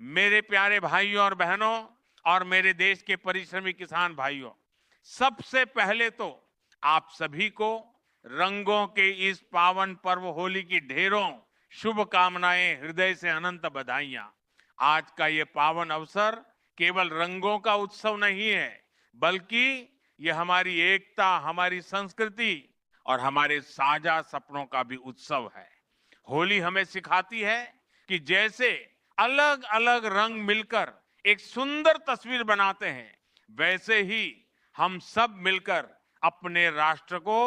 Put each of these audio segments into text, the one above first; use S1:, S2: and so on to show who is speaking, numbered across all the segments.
S1: मेरे प्यारे भाइयों और बहनों और मेरे देश के परिश्रमी किसान भाइयों, सबसे पहले तो आप सभी को रंगों के इस पावन पर्व होली की ढेरों शुभकामनाएं, हृदय से अनंत बधाइयां। आज का ये पावन अवसर केवल रंगों का उत्सव नहीं है, बल्कि ये हमारी एकता, हमारी संस्कृति और हमारे साझा सपनों का भी उत्सव है। होली हमें सिखाती है कि जैसे अलग अलग रंग मिलकर एक सुंदर तस्वीर बनाते हैं, वैसे ही हम सब मिलकर अपने राष्ट्र को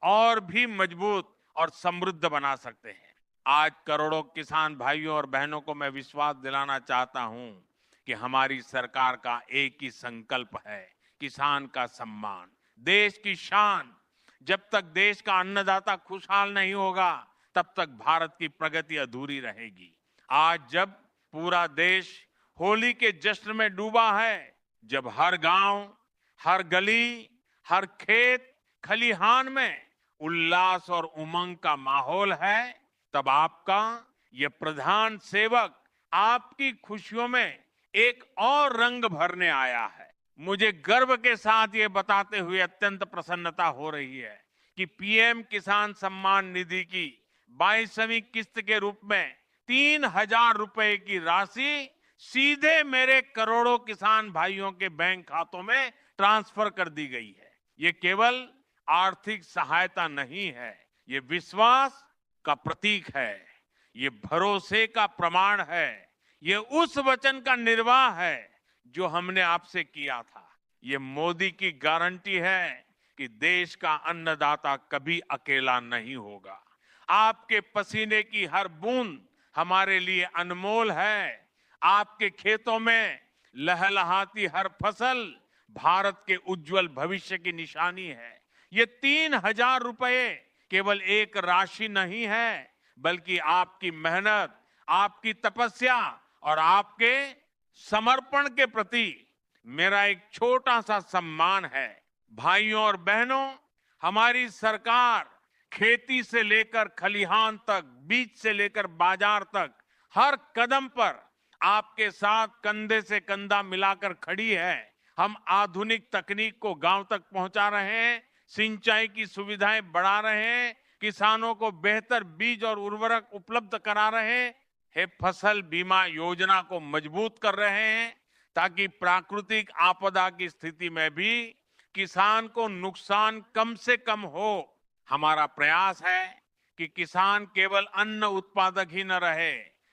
S1: और भी मजबूत और समृद्ध बना सकते हैं। आज करोड़ों किसान भाइयों और बहनों को मैं विश्वास दिलाना चाहता हूं कि हमारी सरकार का एक ही संकल्प है, किसान का सम्मान, देश की शान। जब तक देश का अन्नदाता खुशहाल नहीं होगा, तब तक भारत की प्रगति अधूरी रहेगी। आज जब पूरा देश होली के जश्न में डूबा है, जब हर गांव, हर गली, हर खेत खलिहान में उल्लास और उमंग का माहौल है, तब आपका ये प्रधान सेवक आपकी खुशियों में एक और रंग भरने आया है। मुझे गर्व के साथ ये बताते हुए अत्यंत प्रसन्नता हो रही है कि पीएम किसान सम्मान निधि की 22वीं किस्त के रूप में 3,000 रुपए की राशि सीधे मेरे करोड़ों किसान भाइयों के बैंक खातों में ट्रांसफर कर दी गई है। ये केवल आर्थिक सहायता नहीं है, ये विश्वास का प्रतीक है, ये भरोसे का प्रमाण है, ये उस वचन का निर्वाह है जो हमने आपसे किया था। ये मोदी की गारंटी है कि देश का अन्नदाता कभी अकेला नहीं होगा। आपके पसीने की हर बूंद हमारे लिए अनमोल है। आपके खेतों में लहलहाती हर फसल भारत के उज्जवल भविष्य की निशानी है। ये 3,000 रुपए केवल एक राशि नहीं है, बल्कि आपकी मेहनत, आपकी तपस्या और आपके समर्पण के प्रति मेरा एक छोटा सा सम्मान है। भाइयों और बहनों, हमारी सरकार खेती से लेकर खलिहान तक, बीज से लेकर बाजार तक हर कदम पर आपके साथ कंधे से कंधा मिलाकर खड़ी है। हम आधुनिक तकनीक को गांव तक पहुंचा रहे हैं, सिंचाई की सुविधाएं बढ़ा रहे हैं, किसानों को बेहतर बीज और उर्वरक उपलब्ध करा रहे हैं, फसल बीमा योजना को मजबूत कर रहे हैं, ताकि प्राकृतिक आपदा की स्थिति में भी किसान को नुकसान कम से कम हो। हमारा प्रयास है कि किसान केवल अन्न उत्पादक ही न रहे,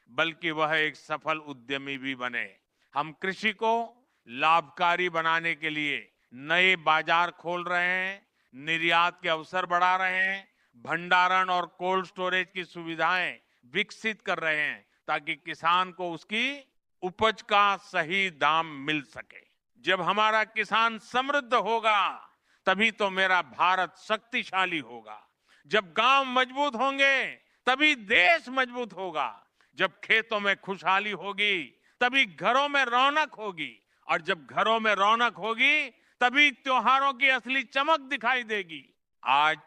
S1: बल्कि वह एक सफल उद्यमी भी बने। हम कृषि को लाभकारी बनाने के लिए नए बाजार खोल रहे हैं, निर्यात के अवसर बढ़ा रहे हैं, भंडारण और कोल्ड स्टोरेज की सुविधाएं विकसित कर रहे हैं, ताकि किसान को उसकी उपज का सही दाम मिल सके। जब हमारा किसान समृद्ध होगा, तभी तो मेरा भारत शक्तिशाली होगा। जब गांव मजबूत होंगे, तभी देश मजबूत होगा। जब खेतों में खुशहाली होगी, तभी घरों में रौनक होगी, और जब घरों में रौनक होगी, तभी त्योहारों की असली चमक दिखाई देगी। आज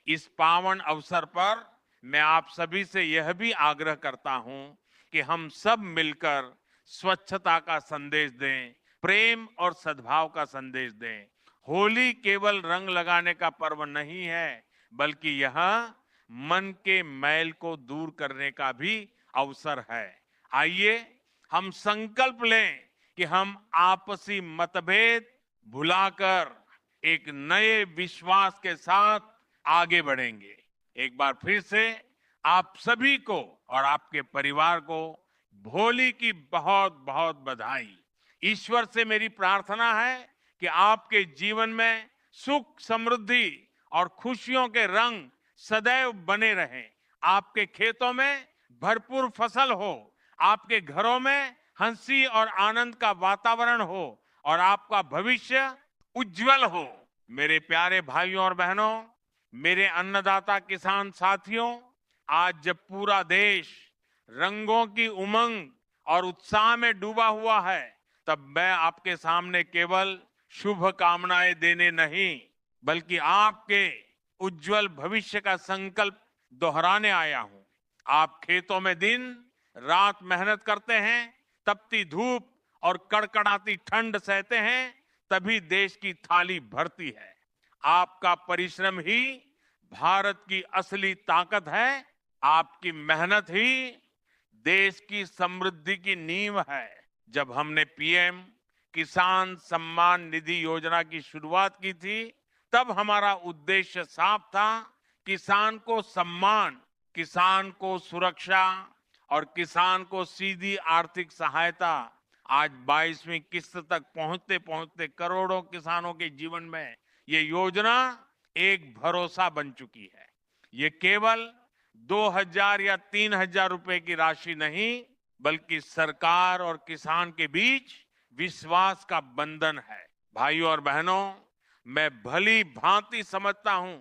S1: इस पावन अवसर पर मैं आप सभी से यह भी आग्रह करता हूं कि हम सब मिलकर स्वच्छता का संदेश दें, प्रेम और सद्भाव का संदेश दें। होली केवल रंग लगाने का पर्व नहीं है, बल्कि यह मन के मैल को दूर करने का भी अवसर है। आइए हम संकल्प लें कि हम आपसी मतभेद भुलाकर एक नए विश्वास के साथ आगे बढ़ेंगे। एक बार फिर से आप सभी को और आपके परिवार को होली की बहुत बहुत बधाई। ईश्वर से मेरी प्रार्थना है कि आपके जीवन में सुख, समृद्धि और खुशियों के रंग सदैव बने रहें। आपके खेतों में भरपूर फसल हो, आपके घरों में हंसी और आनंद का वातावरण हो, और आपका भविष्य उज्जवल हो। मेरे प्यारे भाइयों और बहनों, मेरे अन्नदाता किसान साथियों, आज जब पूरा देश रंगों की उमंग और उत्साह में डूबा हुआ है, तब मैं आपके सामने केवल शुभकामनाएं देने नहीं, बल्कि आपके उज्जवल भविष्य का संकल्प दोहराने आया हूं। आप खेतों में दिन रात मेहनत करते हैं, तपती धूप और कड़कड़ाती ठंड सहते हैं, तभी देश की थाली भरती है। आपका परिश्रम ही भारत की असली ताकत है। आपकी मेहनत ही देश की समृद्धि की नींव है। जब हमने पीएम किसान सम्मान निधि योजना की शुरुआत की थी, तब हमारा उद्देश्य साफ था, किसान को सम्मान, किसान को सुरक्षा और किसान को सीधी आर्थिक सहायता। आज 22वीं किस्त तक पहुंचते पहुंचते करोड़ों किसानों के जीवन में ये योजना एक भरोसा बन चुकी है। ये केवल 2,000 या 3,000 रुपए की राशि नहीं, बल्कि सरकार और किसान के बीच विश्वास का बंधन है। भाइयों और बहनों, मैं भली भांति समझता हूं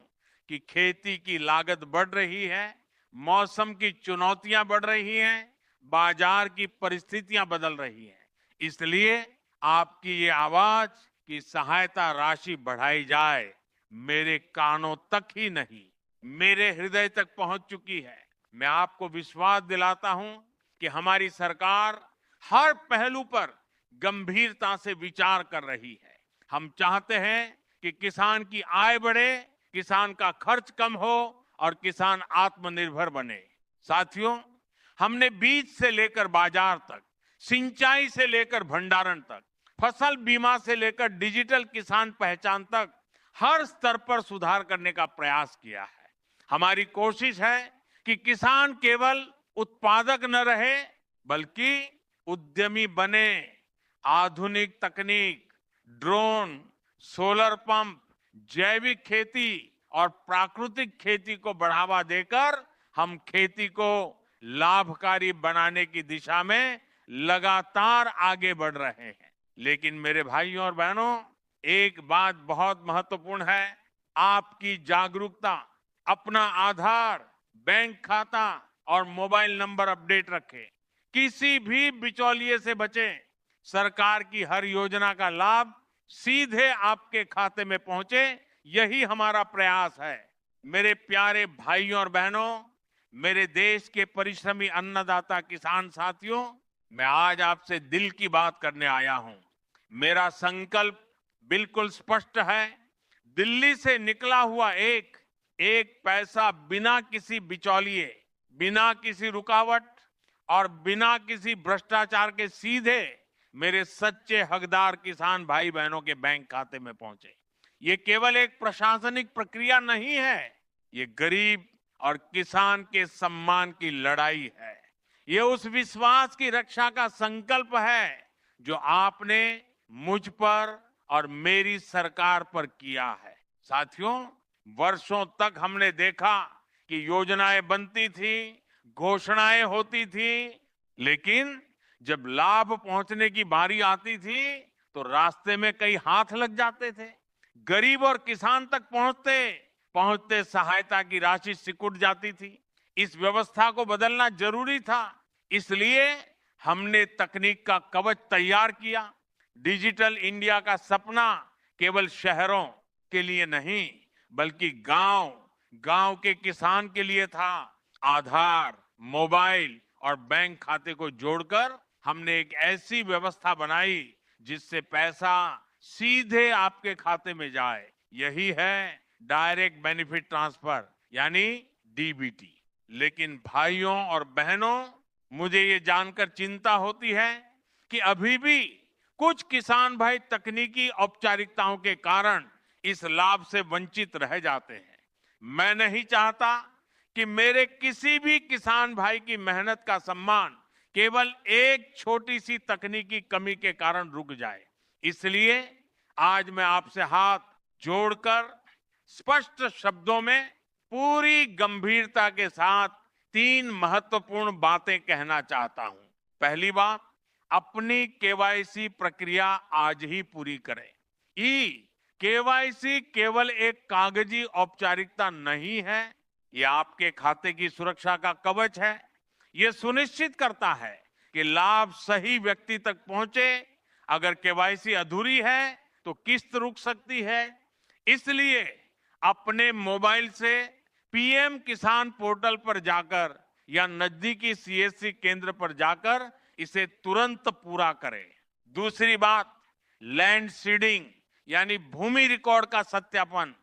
S1: कि खेती की लागत बढ़ रही है, मौसम की चुनौतियां बढ़ रही हैं, बाजार की परिस्थितियां बदल रही हैं। इसलिए आपकी ये आवाज कि सहायता राशि बढ़ाई जाए, मेरे कानों तक ही नहीं, मेरे हृदय तक पहुंच चुकी है। मैं आपको विश्वास दिलाता हूं कि हमारी सरकार हर पहलू पर गंभीरता से विचार कर रही है। हम चाहते हैं कि किसान की आय बढ़े, किसान का खर्च कम हो और किसान आत्मनिर्भर बने। साथियों, हमने बीज से लेकर बाजार तक, सिंचाई से लेकर भंडारण तक, फसल बीमा से लेकर डिजिटल किसान पहचान तक हर स्तर पर सुधार करने का प्रयास किया है। हमारी कोशिश है कि किसान केवल उत्पादक न रहे, बल्कि उद्यमी बने। आधुनिक तकनीक, ड्रोन, सोलर पंप, जैविक खेती और प्राकृतिक खेती को बढ़ावा देकर हम खेती को लाभकारी बनाने की दिशा में लगातार आगे बढ़ रहे हैं। लेकिन मेरे भाइयों और बहनों, एक बात बहुत महत्वपूर्ण है, आपकी जागरूकता। अपना आधार, बैंक खाता और मोबाइल नंबर अपडेट रखें। किसी भी बिचौलिए से बचें। सरकार की हर योजना का लाभ सीधे आपके खाते में पहुंचे, यही हमारा प्रयास है। मेरे प्यारे भाइयों और बहनों, मेरे देश के परिश्रमी अन्नदाता किसान साथियों, मैं आज आपसे दिल की बात करने आया हूं। मेरा संकल्प बिल्कुल स्पष्ट है। दिल्ली से निकला हुआ एक पैसा बिना किसी बिचौलिए, बिना किसी रुकावट और बिना किसी भ्रष्टाचार के सीधे मेरे सच्चे हकदार किसान भाई बहनों के बैंक खाते में पहुंचे। ये केवल एक प्रशासनिक प्रक्रिया नहीं है, ये गरीब और किसान के सम्मान की लड़ाई है। ये उस विश्वास की रक्षा का संकल्प है जो आपने मुझ पर और मेरी सरकार पर किया है। साथियों, वर्षों तक हमने देखा कि योजनाएं बनती थी, घोषणाएं होती थी, लेकिन जब लाभ पहुंचने की बारी आती थी तो रास्ते में कई हाथ लग जाते थे। गरीब और किसान तक पहुंचते पहुंचते सहायता की राशि सिकुड़ जाती थी। इस व्यवस्था को बदलना जरूरी था। इसलिए हमने तकनीक का कवच तैयार किया। डिजिटल इंडिया का सपना केवल शहरों के लिए नहीं, बल्कि गांव के किसान के लिए था। आधार, मोबाइल और बैंक खाते को जोड़कर हमने एक ऐसी व्यवस्था बनाई जिससे पैसा सीधे आपके खाते में जाए। यही है डायरेक्ट बेनिफिट ट्रांसफर, यानी डीबीटी। लेकिन भाइयों और बहनों, मुझे ये जानकर चिंता होती है कि अभी भी कुछ किसान भाई तकनीकी औपचारिकताओं के कारण इस लाभ से वंचित रह जाते हैं। मैं नहीं चाहता कि मेरे किसी भी किसान भाई की मेहनत का सम्मान केवल एक छोटी सी तकनीकी कमी के कारण रुक जाए। इसलिए आज मैं आपसे हाथ जोड़कर स्पष्ट शब्दों में पूरी गंभीरता के साथ 3 महत्वपूर्ण बातें कहना चाहता हूं। पहली बात, अपनी केवाईसी प्रक्रिया आज ही पूरी करें। केवाईसी केवल एक कागजी औपचारिकता नहीं है, ये आपके खाते की सुरक्षा का कवच है। ये सुनिश्चित करता है कि लाभ सही व्यक्ति तक पहुंचे। अगर केवाईसी अधूरी है तो किस्त रुक सकती है। इसलिए अपने मोबाइल से पीएम किसान पोर्टल पर जाकर या नजदीकी सीएससी केंद्र पर जाकर इसे तुरंत पूरा करें। दूसरी बात, लैंड सीडिंग यानी भूमि रिकॉर्ड का सत्यापन।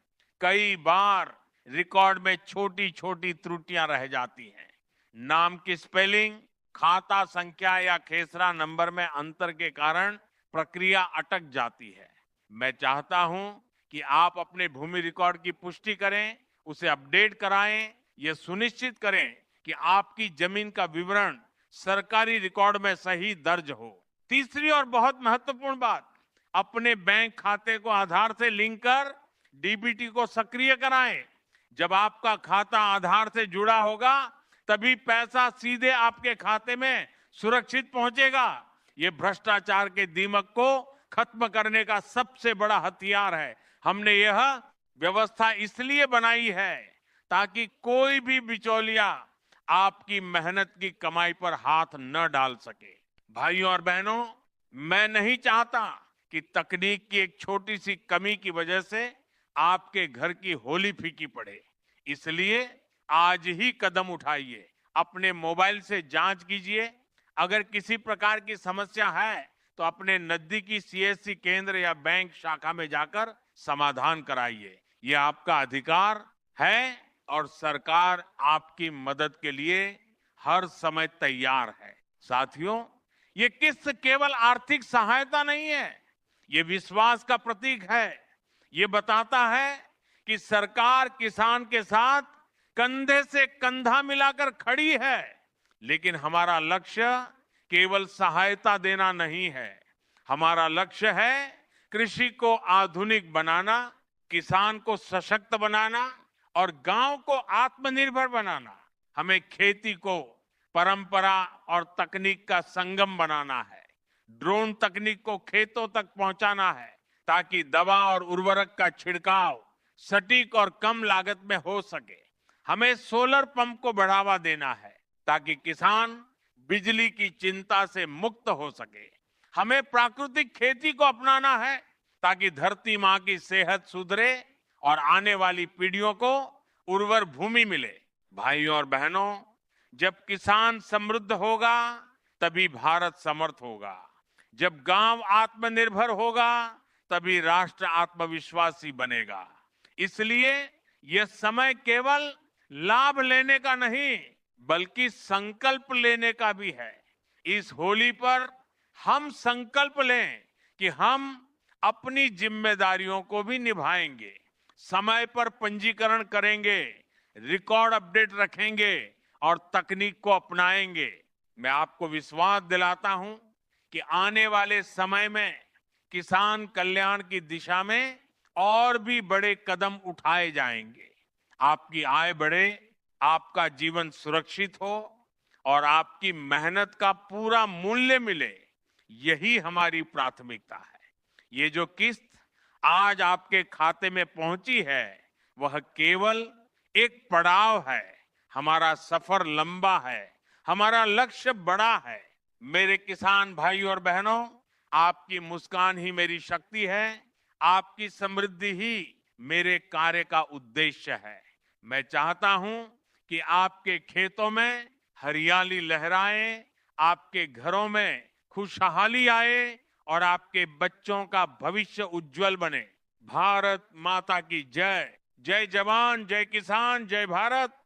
S1: कई बार रिकॉर्ड में छोटी छोटी त्रुटियां रह जाती हैं। नाम की स्पेलिंग, खाता संख्या या खेसरा नंबर में अंतर के कारण प्रक्रिया अटक जाती है। मैं चाहता हूं कि आप अपने भूमि रिकॉर्ड की पुष्टि करें, उसे अपडेट कराएं। यह सुनिश्चित करें कि आपकी जमीन का विवरण सरकारी रिकॉर्ड में सही दर्ज हो। तीसरी और बहुत महत्वपूर्ण बात, अपने बैंक खाते को आधार से लिंक कर डीबीटी को सक्रिय कराएं। जब आपका खाता आधार से जुड़ा होगा तभी पैसा सीधे आपके खाते में सुरक्षित पहुंचेगा। ये भ्रष्टाचार के दीमक को खत्म करने का सबसे बड़ा हथियार है। हमने यह व्यवस्था इसलिए बनाई है ताकि कोई भी बिचौलिया आपकी मेहनत की कमाई पर हाथ न डाल सके। भाइयों और बहनों, मैं नहीं चाहता कि तकनीक की एक छोटी सी कमी की वजह से आपके घर की होली फीकी पड़े। इसलिए आज ही कदम उठाइए, अपने मोबाइल से जांच कीजिए। अगर किसी प्रकार की समस्या है तो अपने नजदीकी सीएससी केंद्र या बैंक शाखा में जाकर समाधान कराइए। यह आपका अधिकार है और सरकार आपकी मदद के लिए हर समय तैयार है। साथियों, ये किस्त केवल आर्थिक सहायता नहीं है, ये विश्वास का प्रतीक है। ये बताता है कि सरकार किसान के साथ कंधे से कंधा मिलाकर खड़ी है। लेकिन हमारा लक्ष्य केवल सहायता देना नहीं है, हमारा लक्ष्य है कृषि को आधुनिक बनाना, किसान को सशक्त बनाना और गांव को आत्मनिर्भर बनाना। हमें खेती को परंपरा और तकनीक का संगम बनाना है। ड्रोन तकनीक को खेतों तक पहुंचाना है ताकि दवा और उर्वरक का छिड़काव सटीक और कम लागत में हो सके। हमें सोलर पंप को बढ़ावा देना है ताकि किसान बिजली की चिंता से मुक्त हो सके। हमें प्राकृतिक खेती को अपनाना है ताकि धरती मां की सेहत सुधरे और आने वाली पीढ़ियों को उर्वर भूमि मिले। भाइयों और बहनों, जब किसान समृद्ध होगा तभी भारत समर्थ होगा। जब गांव आत्मनिर्भर होगा तभी राष्ट्र आत्मविश्वासी बनेगा। इसलिए यह समय केवल लाभ लेने का नहीं बल्कि संकल्प लेने का भी है। इस होली पर हम संकल्प लें कि हम अपनी जिम्मेदारियों को भी निभाएंगे, समय पर पंजीकरण करेंगे, रिकॉर्ड अपडेट रखेंगे और तकनीक को अपनाएंगे। मैं आपको विश्वास दिलाता हूं कि आने वाले समय में किसान कल्याण की दिशा में और भी बड़े कदम उठाए जाएंगे। आपकी आय बढ़े, आपका जीवन सुरक्षित हो और आपकी मेहनत का पूरा मूल्य मिले, यही हमारी प्राथमिकता है। ये जो किस्त आज आपके खाते में पहुंची है वह केवल एक पड़ाव है। हमारा सफर लंबा है, हमारा लक्ष्य बड़ा है। मेरे किसान भाइयों और बहनों, आपकी मुस्कान ही मेरी शक्ति है, आपकी समृद्धि ही मेरे कार्य का उद्देश्य है। मैं चाहता हूं कि आपके खेतों में हरियाली लहराए, आपके घरों में खुशहाली आए और आपके बच्चों का भविष्य उज्जवल बने। भारत माता की जय। जय जवान, जय किसान, जय भारत।